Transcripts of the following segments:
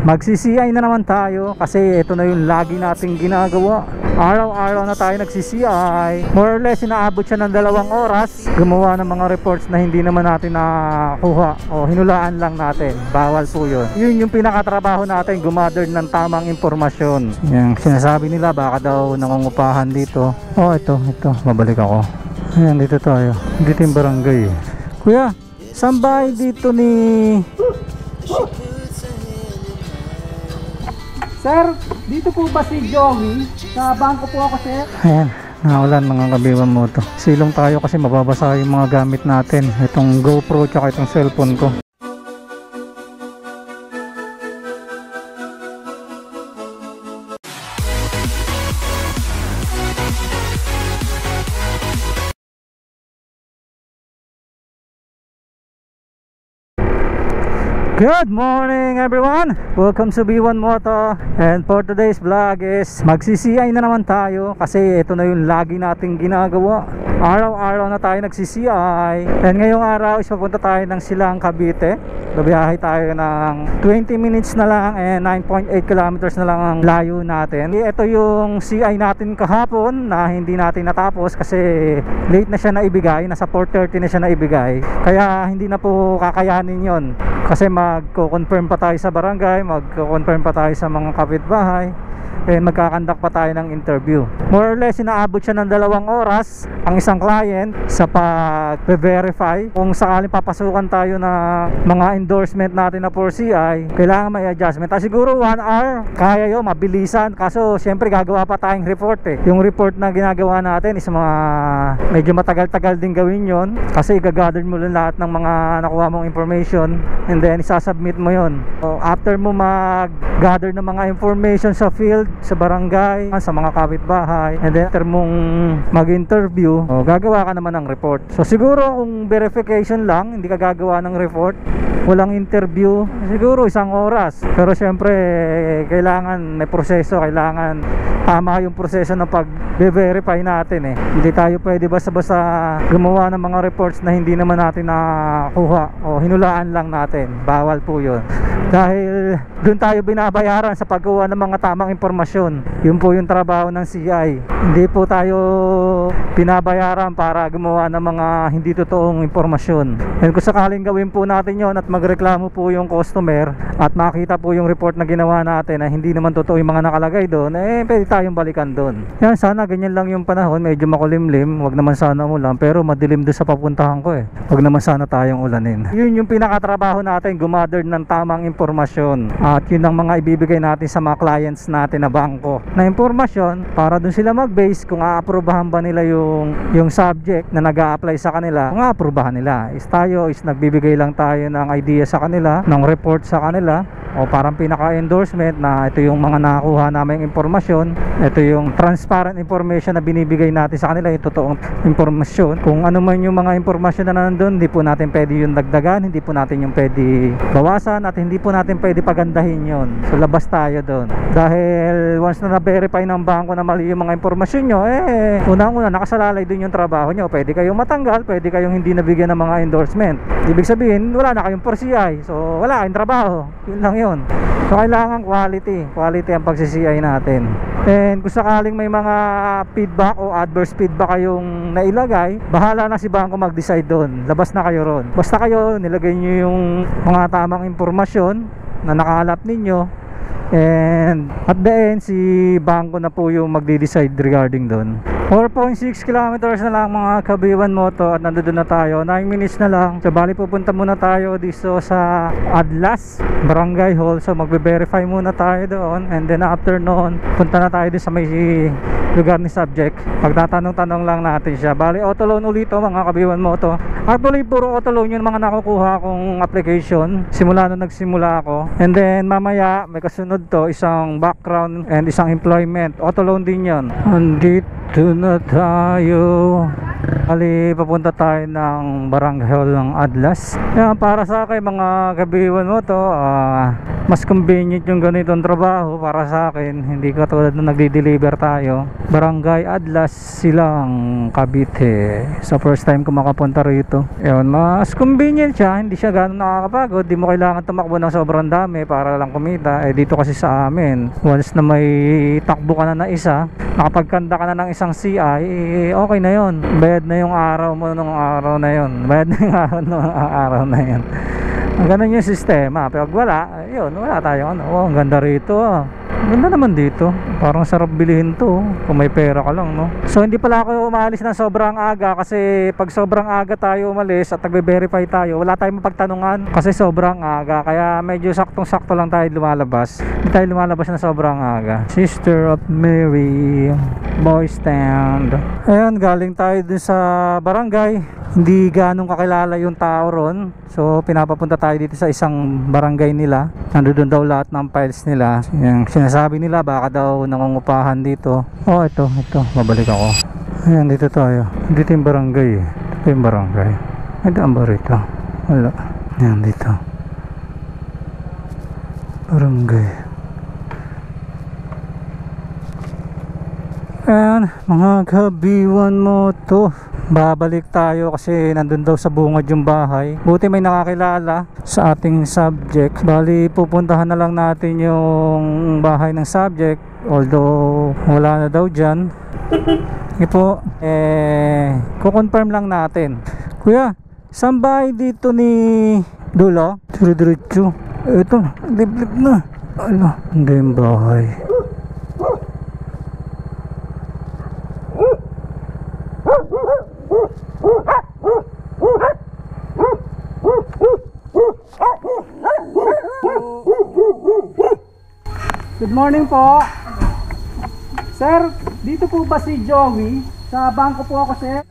Magsi-CI na naman tayo kasi ito na yung lagi nating ginagawa. Araw-araw na tayo nagsi-CI. More or less inaabot siya ng 2 oras. Gumawa ng mga reports na hindi naman natin nakuha o hinulaan lang natin. Bawal po yun. Yun yung pinakatrabaho natin, gumather ng tamang impormasyon. Yung sinasabi nila baka daw nangungupahan dito. Oh, ito, mabalik ako. Ayan, dito tayo. Dito yung barangay. Kuya, saan bahay dito ni... Sir, dito po ba si Joey? Sa bangko po ako, sir. Ayan, naulan mga kabiwan mo to. Silong tayo kasi mababasa yung mga gamit natin. Itong GoPro tsaka itong cellphone ko. Good morning everyone! Welcome to B1 Moto. And for today's vlog is magsi-CI na naman tayo kasi ito na yung lagi nating ginagawa. Araw-araw na tayo nagsi-CI. And ngayong araw is papunta tayo ng Silang, Cavite. Babiyahe tayo ng 20 minutes na lang and 9.8 kilometers na lang ang layo natin. Ito yung CI natin kahapon na hindi natin natapos kasi late na siya naibigay. Nasa 4:30 na siya naibigay. Kaya hindi na po kakayanin yon. Kasi magko-confirm pa tayo sa barangay, magko-confirm pa tayo sa mga kapitbahay, magkakandak pa tayo ng interview. More or less inaabot siya ng 2 oras ang isang client sa pag-verify kung sakaling papasukan tayo na mga endorsement natin na 4CI, kailangan may adjustment. Siguro 1 hour kaya yun, mabilisan. Kaso syempre gagawa pa tayong report Yung report na ginagawa natin is mga medyo matagal-tagal din gawin yon kasi i-gather mo lang lahat ng mga nakuha mong information and then isasubmit mo yon. So, after mo mag-gather ng mga information sa field, sa barangay, sa mga kapitbahay, and then after mong mag-interview, gagawa ka naman ng report. So siguro kung verification lang, hindi ka gagawa ng report, walang interview, siguro 1 oras. Pero syempre kailangan may proseso, kailangan tama yung proseso ng pag-verify natin Hindi tayo pwede basta-basta gumawa ng mga reports na hindi naman natin nakuha o hinulaan lang natin. Bawal po yun. Dahil doon tayo binabayaran sa paggawa ng mga tamang impormasyon. Yun po yung trabaho ng CI. Hindi po tayo binabayaran para gumawa ng mga hindi totoong impormasyon. And kung sakaling gawin po natin yon at magreklamo po yung customer at makita po yung report na ginawa natin na hindi naman totoo yung mga nakalagay doon, pwede tayong balikan doon. Yan, sana ganyan lang yung panahon. Medyo makulimlim, wag naman sana umulan, pero madilim doon sa papuntahan ko Wag naman sana tayong ulanin. Yun yung pinakatrabaho natin, gumather ng tamang impormasyon. At yun ang mga ibibigay natin sa mga clients natin na bangko na impormasyon para dun sila mag-base kung aaprubahan ba nila yung subject na nag-a-apply sa kanila. Kung aaprubahan nila, tayo is nagbibigay lang tayo ng idea sa kanila, ng report sa kanila, o parang pinaka-endorsement na ito yung mga nakuha naming impormasyon, ito yung transparent information na binibigay natin sa kanila, yung totoong impormasyon. Kung ano man yung mga impormasyon na nandun, hindi po natin pwede yung dagdagan, hindi po natin yung pwede bawasan, at hindi po natin pwede pagandahin yon. So labas tayo doon. Dahil once na na-verify ng bangko na mali yung mga impormasyon nyo, unang-una nakasalalay dun yung trabaho nyo. Pwede kayong matanggal, pwede kayong hindi nabigyan ng mga endorsement. Ibig sabihin, wala na kayong 4CI. So wala kayong trabaho. Yun lang yun. So kailangan quality ang pag-CCI natin. And kung sakaling may mga feedback o adverse feedback kayong nailagay, bahala na si bangko mag-decide doon. Labas na kayo ron. Basta kayo nilagay nyo yung mga tamang impormasyon na nakahalap ninyo, and at the end si bangko na po yung magde-decide regarding doon. 4.6 kilometers na lang mga kabiwan moto at nandoon na tayo. 9 minutes na lang. So bali pupunta muna tayo dito sa Adlas Barangay Hall. So magbe-verify muna tayo doon, and then after noon punta na tayo din sa may lugar ni subject. Pagtatanong-tanong lang natin siya. Bali auto loan ulit to mga kabiwan moto. Actually puro auto loan yung mga nakukuha kong application simula nung nagsimula ako. And then mamaya may kasunod to, isang background and isang employment. Auto loan din yun. Andito na tayo. Ali, papunta tayo ng Barangay Hall ng Adlas. Yan, para sa akin mga kabiwan mo to, mas convenient yung ganitong trabaho para sa akin. Hindi katulad na nagdi-deliver tayo. Barangay Adlas, Silang, Cavite. So first time ko makapunta rito. Yan, mas convenient siya. Hindi siya gano'n nakakapagod. Di mo kailangan tumakbo ng sobrang dami para lang kumita. Dito kasi sa amin, once na may takbo ka na isa, nakapagkanda ka na ng isang CI, okay na yon. Bayad na yung araw mo nung araw na yon. Bayad na yung araw nung araw na yon. Ganun yung sistema. Pero wala, yun, wala tayong ano. Oh, ang ganda rito. Ang ganda naman dito. Parang sarap bilihin to kung may pera ka lang, no? So hindi pala ako umalis na sobrang aga, kasi pag sobrang aga tayo umalis at nagbe-verify tayo, wala tayong mapagtanungan kasi sobrang aga. Kaya medyo saktong-sakto lang tayo lumalabas. Hindi tayo lumalabas na sobrang aga. Sister of Mary, Boy Stand. Ayun, galing tayo dun sa barangay. Hindi ganong kakilala yung tao ron. So pinapapunta tayo dito sa isang barangay nila. Nandoon daw lahat ng files nila. Yung sinasabi nila baka daw nangungupahan dito. Oh, ito, babalik ako. Ayan, dito tayo. Dito yung barangay. Ito yung barangay. Ay, daan ba rito? Wala. Ayan, dito. Barangay. Ayan, mga kabiwan mo to. Babalik tayo kasi nandun daw sa bungad yung bahay. Buti may nakakilala sa ating subject. Bali, pupuntahan na lang natin yung bahay ng subject. Although, wala na daw dyan. Sige po, kukonfirm lang natin. Kuya, saan bahay dito ni Dulo? Diretso. Ito, liblib na. Ano, hindi yung bahay. Good morning po. Sir, dito po ba si Joey? Sa bangko po ako, sir.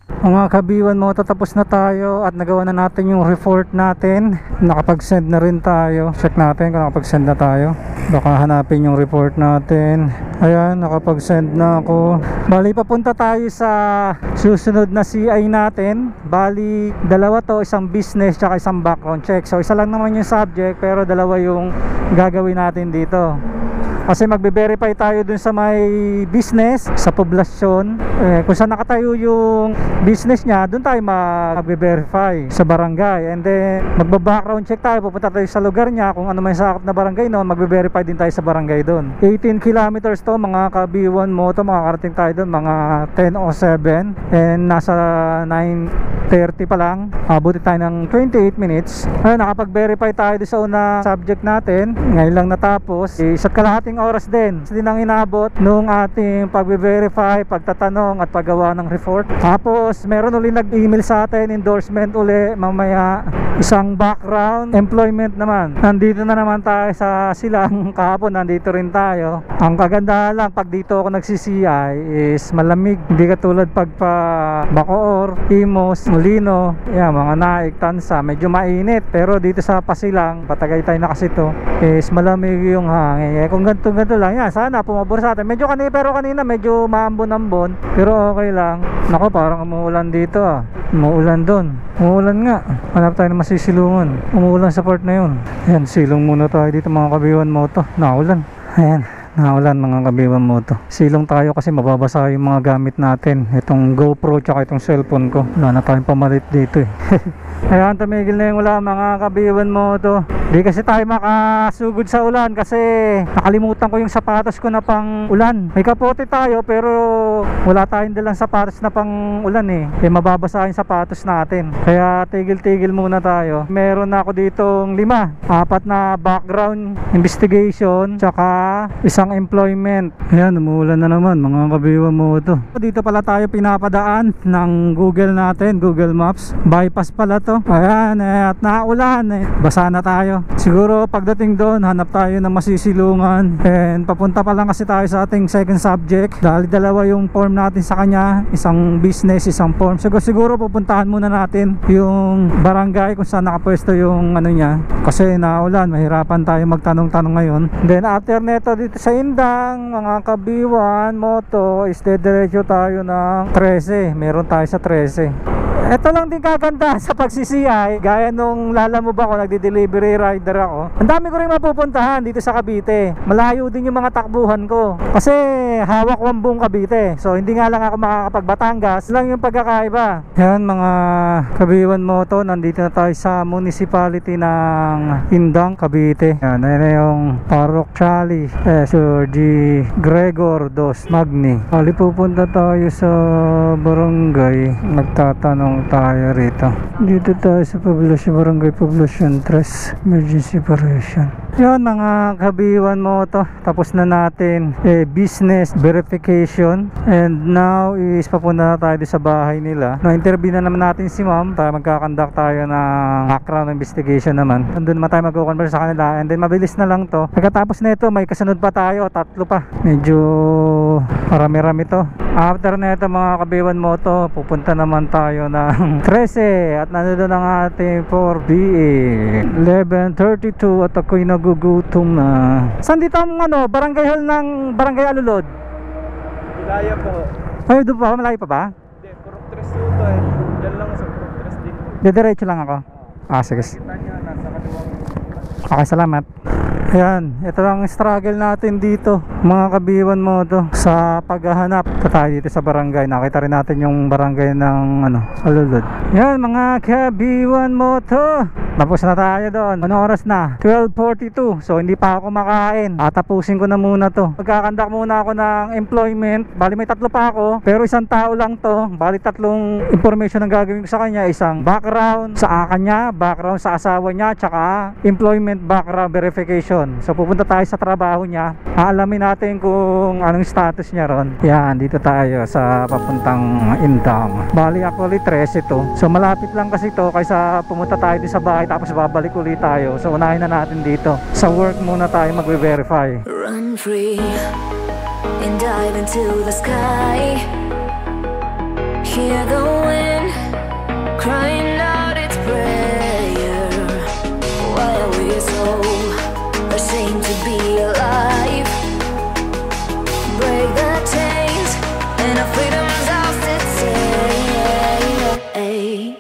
Mga kabiwan mo, tatapos na tayo at nagawa na natin yung report natin. Nakapag-send na rin tayo. Check natin kung nakapag-send na tayo. Baka hanapin yung report natin. Ayan, nakapag-send na ako. Bali, papunta tayo sa susunod na CI natin. Bali, dalawa to, isang business tsaka isang background check. So isa lang naman yung subject, pero dalawa yung gagawin natin dito. Kasi magbe-verify tayo dun sa may business, sa poblasyon. Kung saan nakatayo yung business niya, dun tayo magbe-verify sa barangay. And then, magba-background check tayo, pupunta tayo sa lugar niya. Kung ano may sakop na barangay noon, magbe-verify din tayo sa barangay dun. 18 kilometers to, mga kabiwan mo to, makakarating tayo dun, mga 10:07. And nasa 9:30 pa lang, abuti tayo ng 28 minutes. Ayun, nakapag-verify tayo dun sa unang subject natin. Ngayon lang natapos. Isa't kalahating oras din ang inabot nung ating pagbe-verify, pagtatanong at paggawa ng report. Tapos meron uli nag-email sa atin, endorsement uli mamaya, isang background employment naman. Nandito na naman tayo sa Silang. Kahapon nandito rin tayo. Ang kagandahan lang pag dito ako nagsi-CI is malamig, hindi katulad pagpa Bacoor, Imos, Molino, mga Naik, Tansa, medyo mainit. Pero dito sa Pasilang, Patagaytay na kasi to, is malamig yung hangin. Kung ganito lang yan, sana pumabor sa atin. Medyo pero kanina medyo maambon-ambon, pero okay lang. Nako, parang umuulan dito umuulan doon, umuulan nga. Hanap tayo na masisilungan. Umuulan sa part na yun. Ayan, silong muna tayo dito mga kabiwan mo to. Naulan. Ayan, naulan mga kabiwan mo to. Silong tayo kasi mababasa yung mga gamit natin. Itong GoPro tsaka itong cellphone ko. Wala na tayong pamalit dito Ayan, tumigil na yung ulan mga kabiwan mo to. Di kasi tayo makasugod sa ulan kasi nakalimutan ko yung sapatos ko na pang ulan. May kapote tayo pero wala tayong dalang sapatos na pang ulan mababasa yung sapatos natin. Kaya tigil-tigil muna tayo. Meron na ako ditong 5, 4 na background investigation tsaka isang employment. Ayan, umuulan na naman mga kabiwan mo to. Dito pala tayo pinapadaan ng Google natin, Google Maps. Bypass pala to. Ayan, at naulan basa na tayo tayo. Siguro pagdating doon hanap tayo ng masisilungan, and papunta pa lang kasi tayo sa ating second subject dahil dalawa yung form natin sa kanya, isang business, isang form. Siguro pupuntahan muna natin yung barangay kung saan nakapwesto yung ano niya, kasi naulan, mahirapan tayo magtanong-tanong ngayon. Then after neto dito sa Indang mga kabiwan moto is diretso tayo ng 13. Meron tayo sa 13. Ito lang din kaganda sa pagsisiyay, gaya nung lalamove ako, nagdi-delivery rider ako. Ang dami ko rin mapupuntahan dito sa Cavite. Malayo din yung mga takbuhan ko kasi hawak ko ang buong Cavite. So hindi nga lang ako makakapag-Batangas, lang yung pagkakaiba. Yan mga kabiwan moto, nandito na tayo sa municipality ng Indang, Cavite. Yan, yan yung Parochiali Sir G. Gregor Dos Magni. Kali pupunta tayo sa barangay, nagtatanong tayo rito. Dito tayo sa Barangay Poblacion 3, emergency operation. Yan mga kabiwan mo to. Tapos na natin business verification, and now is papunta na tayo sa bahay nila. Na-interview na naman natin si ma'am. Magkakandak tayo ng background investigation naman. Nandun naman tayo mag-converse sa kanila, and then mabilis na lang to. Pagkatapos na ito may kasunod pa tayo, 3 pa. Medyo marami-rami to. After na ito mga kabiwan mo to, pupunta naman tayo ng 13 at nandun ang ating 4BA 11:32 at ako'y nagugutom na. Saan dito ang barangay hall ng Barangay Alulod? Bilaya po. Ay, doon pa? Malayo pa ba? Hindi, Purok 3 ito eh. Diyan lang sa Purok 3 din. Diretso lang ako. Sige. Kita niya, nasa kaliwang. Okay, salamat. Ayan, ito lang struggle natin dito mga kabiwan mo to sa paghahanap. Ito tayo dito sa barangay, nakita rin natin yung barangay ng Alulod. Yan mga kabiwan mo to, tapos na tayo doon. Anong oras na? 12:42. So hindi pa ako makain, tapusin ko na muna to. Magkakandak muna ako ng employment. Bali may 3 pa ako, pero isang tao lang to. Bali 3 information ang gagawin ko sa kanya. Isang background sa kanya, background sa asawa niya, tsaka employment background verification. So pupunta tayo sa trabaho niya, aalamin natin kung anong status niya ron. Yan, dito tayo sa papuntang Indang. Bali actually 13 ito. So malapit lang kasi ito kaysa pumunta tayo din sa bahay tapos babalik ulit tayo. So unahin na natin dito. Sa work muna tayo magbe-verify. Run free and dive into the sky. Hear the wind crying out its prayer. Why are we so ashamed to be alive? Break the chains and our freedom's ours to take.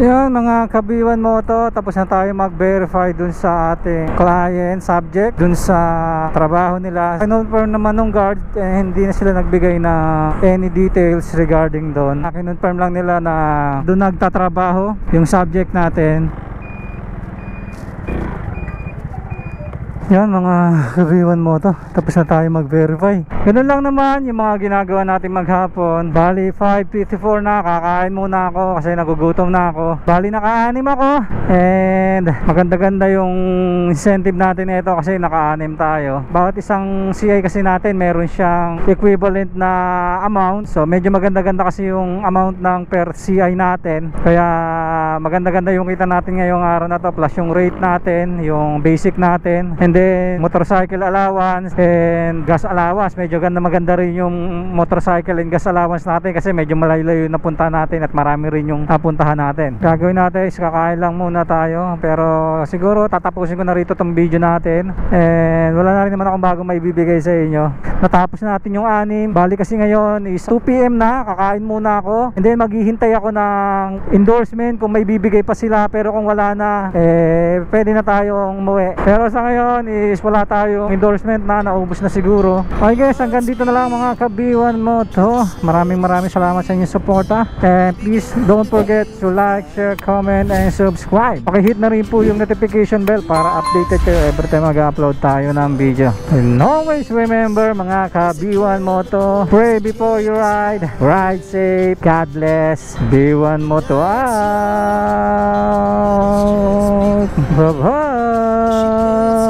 Yan mga kabiwan mo to, tapos na tayo mag-verify dun sa ating client subject, dun sa trabaho nila. Kinonfirm naman nung guard, hindi na sila nagbigay na any details regarding doon. Kinonfirm lang nila na dun nagtatrabaho yung subject natin. Yan mga kabiwan mo to, tapos na tayo mag-verify. Ganun lang naman yung mga ginagawa natin maghapon. Bali 5:54 na, kakain muna ako kasi nagugutom na ako. Bali naka-anim ako, and maganda-ganda yung incentive natin ito kasi naka-anim tayo. Bawat isang CI kasi natin meron siyang equivalent na amount. So medyo maganda-ganda kasi yung amount ng per CI natin. Kaya maganda-ganda yung kita natin ngayong araw na to, plus yung rate natin, yung basic natin, and then motorcycle allowance and gas allowance. Medyo maganda rin yung motorcycle and gas allowance natin kasi medyo malayo-layo yung napunta natin at marami rin yung napuntahan natin. Gagawin natin is kakain lang muna tayo, pero siguro tatapusin ko na rito tong video natin, and wala na rin naman akong bagong maibibigay sa inyo. Natapos natin yung 6. Bali kasi ngayon is 2 PM na, kakain muna ako, and then maghihintay ako ng endorsement kung may bibigay pa sila, pero kung wala na, pwede na tayong umuwi. Pero sa ngayon is wala tayong endorsement na, naubos na siguro. Okay guys, hanggang dito na lang mga ka-B1 Moto. Maraming salamat sa inyong suporta, and please don't forget to like, share, comment, and subscribe. Pakihit na rin po yung notification bell para updated kayo every time mag-upload tayo ng video. And always remember mga ka-B1 Moto, pray before you ride, ride safe, God bless, B1 Moto out. Bye bye.